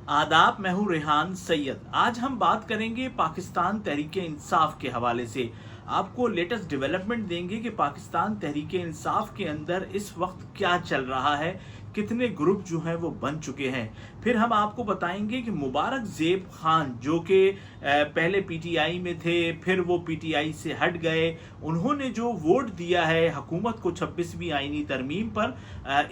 आदाब, मैं हूँ रेहान सैयद। आज हम बात करेंगे पाकिस्तान तहरीक इंसाफ के हवाले से। आपको लेटेस्ट डेवलपमेंट देंगे कि पाकिस्तान तहरीक इंसाफ के अंदर इस वक्त क्या चल रहा है, कितने ग्रुप जो हैं वो बन चुके हैं। फिर हम आपको बताएंगे कि मुबारक ज़ेब खान जो कि पहले पीटीआई में थे, फिर वो पीटीआई से हट गए, उन्होंने जो वोट दिया है हुकूमत को 26वीं आईनी तरमीम पर,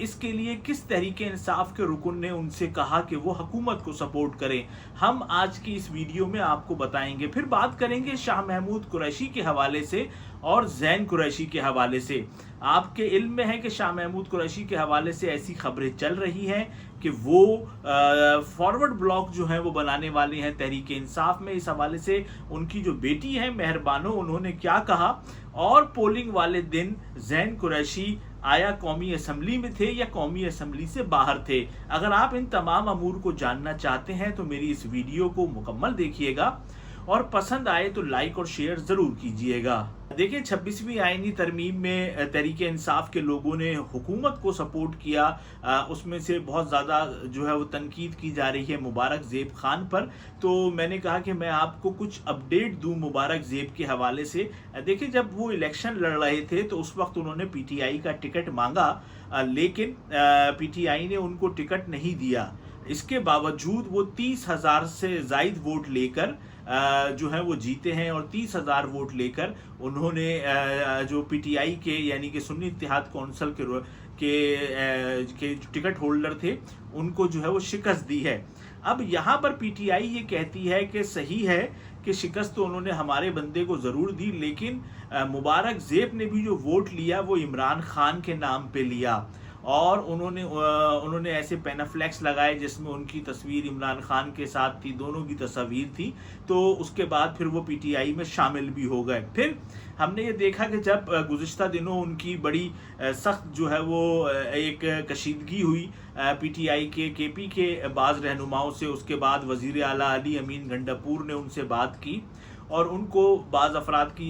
इसके लिए किस तहरीक इंसाफ के रुकन ने उनसे कहा कि वो हुकूमत को सपोर्ट करें। हम आज की इस वीडियो में आपको बताएंगे। फिर बात करेंगे शाह महमूद कुरैशी के हवाले से और जैन कुरैशी के हवाले से। आपके इल्म में है कि शाह महमूद कुरैशी के हवाले से ऐसी खबरें चल रही हैं कि वो फॉरवर्ड ब्लॉक जो है वो बनाने वाले हैं तहरीक इंसाफ में। इस हवाले से उनकी जो बेटी है मेहरबानो, उन्होंने क्या कहा, और पोलिंग वाले दिन जैन कुरैशी आया कौमी असम्बली में थे या कौमी असम्बली से बाहर थे। अगर आप इन तमाम अमूर को जानना चाहते हैं तो मेरी इस वीडियो को मुकम्मल देखिएगा और पसंद आए तो लाइक और शेयर जरूर कीजिएगा। देखिए, 26वीं आईनी तरमीम में तहरीक इंसाफ के लोगों ने हुकूमत को सपोर्ट किया। उसमें से बहुत ज़्यादा जो है वो तनकीद की जा रही है मुबारक ज़ेब खान पर। तो मैंने कहा कि मैं आपको कुछ अपडेट दूं मुबारक ज़ेब के हवाले से। देखिए, जब वो इलेक्शन लड़ रहे थे तो उस वक्त उन्होंने पीटीआई का टिकट मांगा, लेकिन पीटीआई ने उनको टिकट नहीं दिया। इसके बावजूद वो 30,000 से ज़ायद वोट लेकर जो है वो जीते हैं, और 30,000 वोट लेकर उन्होंने जो पीटीआई के यानी कि सुन्नी इत्तेहाद कौंसिल के टिकट होल्डर थे उनको जो है वो शिकस्त दी है। अब यहाँ पर पीटीआई ये कहती है कि सही है कि शिकस्त तो उन्होंने हमारे बंदे को ज़रूर दी, लेकिन मुबारक ज़ेब ने भी जो वोट लिया वो इमरान खान के नाम पे लिया, और उन्होंने ऐसे पैनाफ्लेक्स लगाए जिसमें उनकी तस्वीर इमरान खान के साथ थी, दोनों की तस्वीर थी। तो उसके बाद फिर वो पीटीआई में शामिल भी हो गए। फिर हमने ये देखा कि जब गुज़िश्ता दिनों उनकी बड़ी सख्त जो है वो एक कशीदगी हुई पीटीआई के केपी के बाज़ रहनुमाओं से, उसके बाद वज़ीर आला अली अमीन गंडापुर ने उनसे बात की और उनको बाज़ अफराद की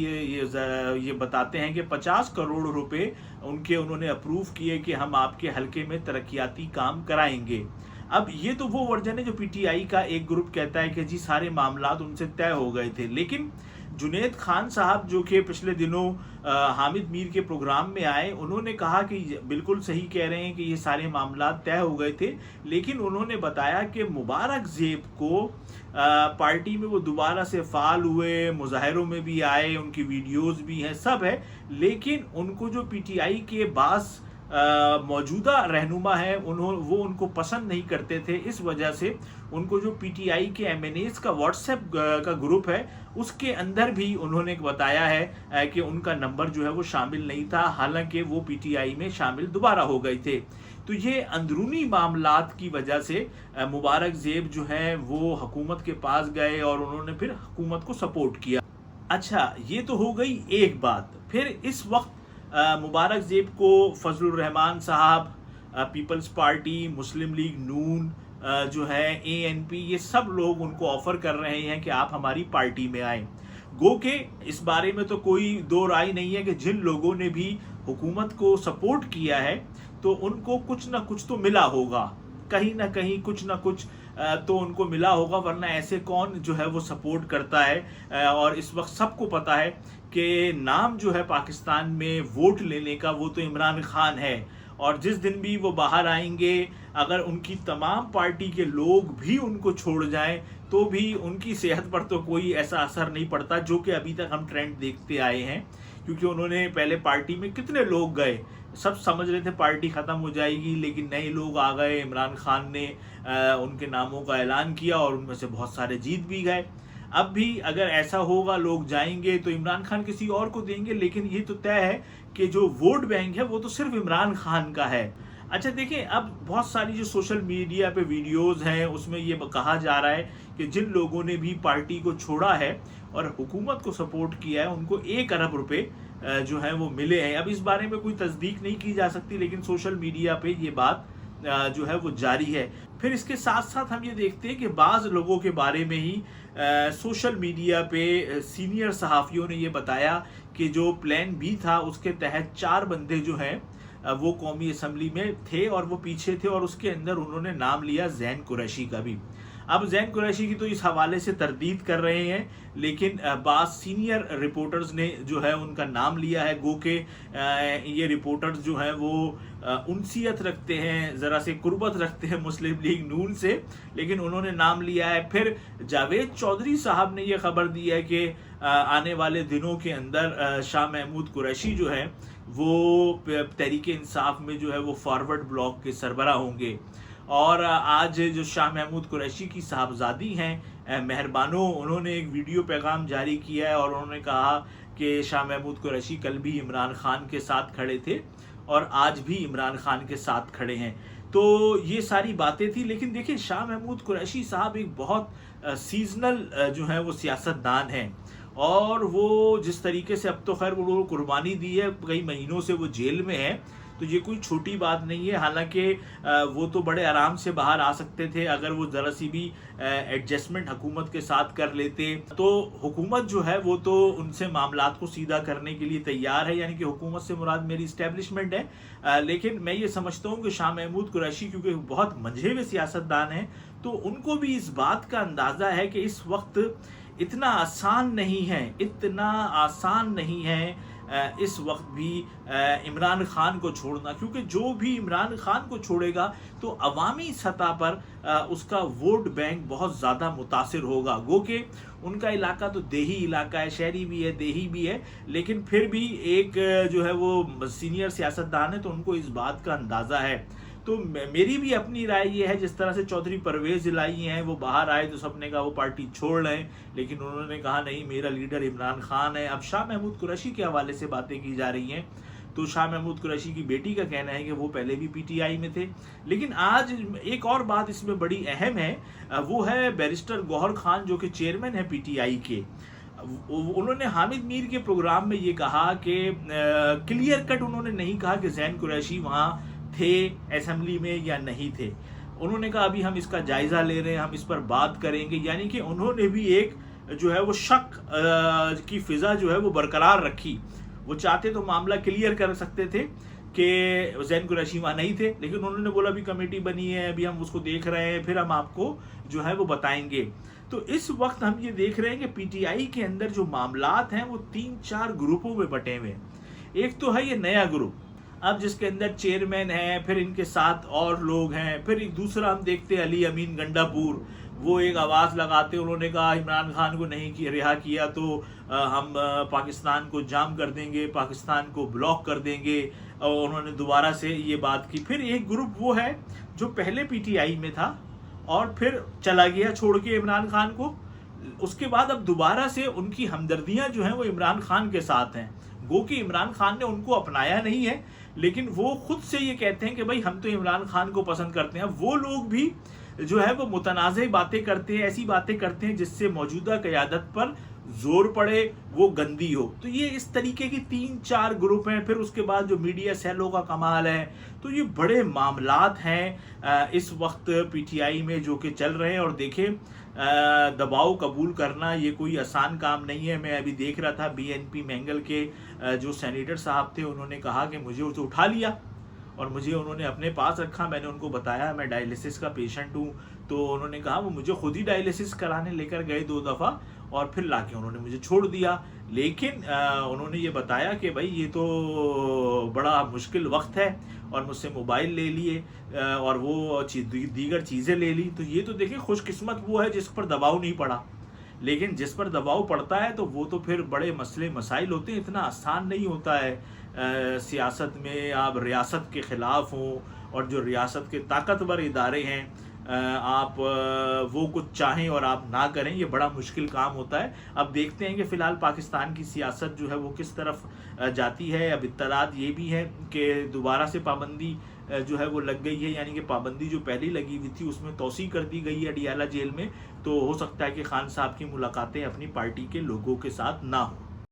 ये बताते हैं कि 50 करोड़ रुपए उन्होंने अप्रूव किए कि हम आपके हलके में तरक्याती काम कराएंगे। अब ये तो वो वर्जन है जो पीटीआई का एक ग्रुप कहता है कि जी सारे मामलात उनसे तय हो गए थे, लेकिन जुनेद खान साहब जो कि पिछले दिनों हामिद मीर के प्रोग्राम में आए, उन्होंने कहा कि बिल्कुल सही कह रहे हैं कि ये सारे मामलात तय हो गए थे, लेकिन उन्होंने बताया कि मुबारक ज़ेब को पार्टी में वो दोबारा से फाल हुए, मुजाहिरों में भी आए, उनकी वीडियोस भी हैं, सब है, लेकिन उनको जो पीटीआई के बास मौजूदा रहनुमा है वो उनको पसंद नहीं करते थे। इस वजह से उनको जो पीटीआई के एमएनएस का व्हाट्सएप का ग्रुप है उसके अंदर भी उन्होंने बताया है कि उनका नंबर जो है वो शामिल नहीं था, हालांकि वो पीटीआई में शामिल दोबारा हो गए थे। तो ये अंदरूनी मामलात की वजह से मुबारक ज़ेब जो है वो हुकूमत के पास गए और उन्होंने फिर हुकूमत को सपोर्ट किया। अच्छा, ये तो हो गई एक बात। फिर इस वक्त मुबारक ज़ेब को फजलुर रहमान साहब, पीपल्स पार्टी, मुस्लिम लीग नून जो है, एएनपी, ये सब लोग उनको ऑफर कर रहे हैं कि आप हमारी पार्टी में आएँ। गो के इस बारे में तो कोई दो राय नहीं है कि जिन लोगों ने भी हुकूमत को सपोर्ट किया है तो उनको कुछ ना कुछ तो मिला होगा, कहीं ना कहीं कुछ ना कुछ तो उनको मिला होगा, वरना ऐसे कौन जो है वो सपोर्ट करता है। और इस वक्त सबको पता है कि नाम जो है पाकिस्तान में वोट लेने का वो तो इमरान खान है, और जिस दिन भी वो बाहर आएंगे, अगर उनकी तमाम पार्टी के लोग भी उनको छोड़ जाएं तो भी उनकी सेहत पर तो कोई ऐसा असर नहीं पड़ता, जो कि अभी तक हम ट्रेंड देखते आए हैं। क्योंकि उन्होंने पहले पार्टी में कितने लोग गए, सब समझ रहे थे पार्टी ख़त्म हो जाएगी, लेकिन नए लोग आ गए, इमरान खान ने उनके नामों का ऐलान किया और उनमें से बहुत सारे जीत भी गए। अब भी अगर ऐसा होगा, लोग जाएंगे तो इमरान खान किसी और को देंगे, लेकिन ये तो तय है कि जो वोट बैंक है वो तो सिर्फ इमरान खान का है। अच्छा, देखिए, अब बहुत सारी जो सोशल मीडिया पे वीडियोस हैं उसमें ये कहा जा रहा है कि जिन लोगों ने भी पार्टी को छोड़ा है और हुकूमत को सपोर्ट किया है उनको 1 अरब रुपए जो है वो मिले हैं। अब इस बारे में कोई तस्दीक नहीं की जा सकती, लेकिन सोशल मीडिया पे ये बात जो है वो जारी है। फिर इसके साथ साथ हम ये देखते हैं कि बाज़ लोगों के बारे में ही सोशल मीडिया पे सीनियर सहाफ़ियों ने ये बताया कि जो प्लान बी था उसके तहत 4 बंदे जो हैं वो कौमी असम्बली में थे और वो पीछे थे, और उसके अंदर उन्होंने नाम लिया जैन कुरैशी का भी। اب زین قریشی کی تو اس حوالے سے تردید کر رہے ہیں، لیکن بعض سینئر رپورٹرز نے جو ہے ان کا نام لیا ہے، گو کہ یہ رپورٹرز جو ہیں وہ انسیت رکھتے ہیں، ذرا سے قربت رکھتے ہیں مسلم لیگ نون سے، لیکن انہوں نے نام لیا ہے۔ پھر جاوید چودھری صاحب نے یہ خبر دی ہے کہ آنے والے دنوں کے اندر شاہ محمود قریشی جو ہے وہ تحریک انصاف میں جو ہے وہ فارورڈ بلاک کے سربراہ ہوں گے۔ اور آج جو شاہ محمود قریشی کی صاحبزادی ہیں مہربانو، انہوں نے ایک ویڈیو پیغام جاری کیا ہے اور انہوں نے کہا کہ شاہ محمود قریشی کل بھی عمران خان کے ساتھ کھڑے تھے اور آج بھی عمران خان کے ساتھ کھڑے ہیں۔ تو یہ ساری باتیں تھی، لیکن دیکھیں شاہ محمود قریشی صاحب ایک بہت سیزنل جو ہے وہ سیاست دان ہیں، اور وہ جس طریقے سے اب تو خیر وہ قربانی دی ہے، کئی مہینوں سے وہ جیل میں ہے، تو یہ کوئی چھوٹی بات نہیں ہے۔ حالانکہ وہ تو بڑے آرام سے باہر آ سکتے تھے اگر وہ ذرا سی بھی ایڈجسٹمنٹ حکومت کے ساتھ کر لیتے، تو حکومت جو ہے وہ تو ان سے معاملات کو سیدھا کرنے کے لیے تیار ہے، یعنی کہ حکومت سے مراد میری اسٹیبلشمنٹ ہے۔ لیکن میں یہ سمجھتا ہوں کہ شاہ محمود قریشی کیونکہ بہت منجھے ہوئے سیاست دان ہیں، تو ان کو بھی اس بات کا اندازہ ہے کہ اس وقت اتنا آسان نہیں ہے اس وقت بھی عمران خان کو چھوڑنا، کیونکہ جو بھی عمران خان کو چھوڑے گا تو عوامی سطح پر اس کا ووٹ بینک بہت زیادہ متاثر ہوگا۔ گو کہ ان کا علاقہ تو دیہی علاقہ ہے، شہری بھی ہے، دیہی بھی ہے، لیکن پھر بھی ایک جو ہے وہ سینئر سیاست دان ہے تو ان کو اس بات کا اندازہ ہے۔ تو میری بھی اپنی رائے یہ ہے، جس طرح سے چودھری پرویز الہی ہیں وہ باہر آئے تو سب نے کہا وہ پارٹی چھوڑ رہے ہیں، لیکن انہوں نے کہا نہیں میرا لیڈر عمران خان ہے۔ اب شاہ محمود قریشی کے حوالے سے باتیں کی جا رہی ہیں، تو شاہ محمود قریشی کی بیٹی کا کہنا ہے کہ وہ پہلے بھی پی ٹی آئی میں تھے۔ لیکن آج ایک اور بات اس میں بڑی اہم ہے، وہ ہے بیرسٹر گوہر خان جو کہ چیئرمین ہے پی ٹی آئی کے۔ انہوں نے حامد میر کے پروگرام میں یہ کہا کہ کلیئر کٹ انہوں نے نہیں کہا کہ زین قریشی وہاں تھے اسمبلی میں یا نہیں تھے، انہوں نے کہا ابھی ہم اس کا جائزہ لے رہے ہیں، ہم اس پر بات کریں گے، یعنی کہ انہوں نے بھی ایک جو ہے وہ شک کی فضا جو ہے وہ برقرار رکھی۔ وہ چاہتے تو معاملہ کلیئر کر سکتے تھے کہ زین قریشی وہاں نہیں تھے، لیکن انہوں نے بولا ابھی کمیٹی بنی ہے، ابھی ہم اس کو دیکھ رہے ہیں، پھر ہم آپ کو جو ہے وہ بتائیں گے۔ تو اس وقت ہم یہ دیکھ رہے ہیں کہ پی ٹی آئی کے اندر جو معاملات ہیں وہ 3-4 گروپوں میں بٹے ہوئے ہیں۔ ایک تو ہے یہ نیا گروپ، اب جس کے اندر چیئرمین ہیں، پھر ان کے ساتھ اور لوگ ہیں، پھر ایک دوسرا ہم دیکھتے ہیں علی امین گنڈا پور، وہ ایک آواز لگاتے، انہوں نے کہا عمران خان کو نہیں رہا کیا تو ہم پاکستان کو جام کر دیں گے، پاکستان کو بلاک کر دیں گے، اور انہوں نے دوبارہ سے یہ بات کی۔ پھر ایک گروپ وہ ہے جو پہلے پی ٹی آئی میں تھا اور پھر چلا گیا چھوڑ کے عمران خان کو، اس کے بعد اب دوبارہ سے ان کی ہمدردیاں جو ہیں وہ عمران خان کے ساتھ ہیں۔ گو کہ عمران خان نے ان کو اپنایا نہیں ہے، لیکن وہ خود سے یہ کہتے ہیں کہ بھائی ہم تو عمران خان کو پسند کرتے ہیں۔ وہ لوگ بھی جو ہے وہ متنازع باتیں کرتے ہیں، ایسی باتیں کرتے ہیں جس سے موجودہ قیادت پر زور پڑے، وہ گندی ہو۔ تو یہ اس طریقے کی 3-4 گروپ ہیں۔ پھر اس کے بعد جو میڈیا سیلوں کا کمال ہے، تو یہ بڑے معاملات ہیں اس وقت پی ٹی آئی میں جو کہ چل رہے ہیں۔ اور دیکھیں دباؤ قبول کرنا یہ کوئی آسان کام نہیں ہے۔ میں ابھی دیکھ رہا تھا بی این پی مینگل کے جو سینیٹر صاحب تھے، انہوں نے کہا کہ مجھے اسے اٹھا لیا اور مجھے انہوں نے اپنے پاس رکھا۔ میں نے ان کو بتایا میں ڈائلیسس کا پیشنٹ ہوں، تو انہوں نے کہا وہ مجھے خود ہی ڈائلیسس کرانے لے کر گئے 2 دفعہ، اور پھر لا کے انہوں نے مجھے چھوڑ دیا۔ لیکن انہوں نے یہ بتایا کہ بھائی یہ تو بڑا مشکل وقت ہے، اور مجھ سے موبائل لے لیے اور وہ دیگر چیزیں لے لی۔ تو یہ تو دیکھیں خوش قسمت وہ ہے جس پر دباؤ نہیں پڑا، لیکن جس پر دباؤ پڑتا ہے تو وہ تو پھر بڑے مسئلے مسائل ہوتے ہیں۔ اتنا آسان نہیں ہوتا ہے سیاست میں آپ ریاست کے خلاف ہوں، اور جو ریاست کے طاقتور ادارے ہیں آپ وہ کچھ چاہیں اور آپ نہ کریں، یہ بڑا مشکل کام ہوتا ہے۔ اب دیکھتے ہیں کہ فی الحال پاکستان کی سیاست جو ہے وہ کس طرف جاتی ہے۔ اب اطلاعات یہ بھی ہیں کہ دوبارہ سے پابندی جو ہے وہ لگ گئی ہے، یعنی کہ پابندی جو پہلی لگی ہوئی تھی اس میں توسیع کر دی گئی ہے اڈیالہ جیل میں۔ تو ہو سکتا ہے کہ خان صاحب کی ملاقاتیں اپنی پارٹی کے لوگوں کے ساتھ نہ ہوں۔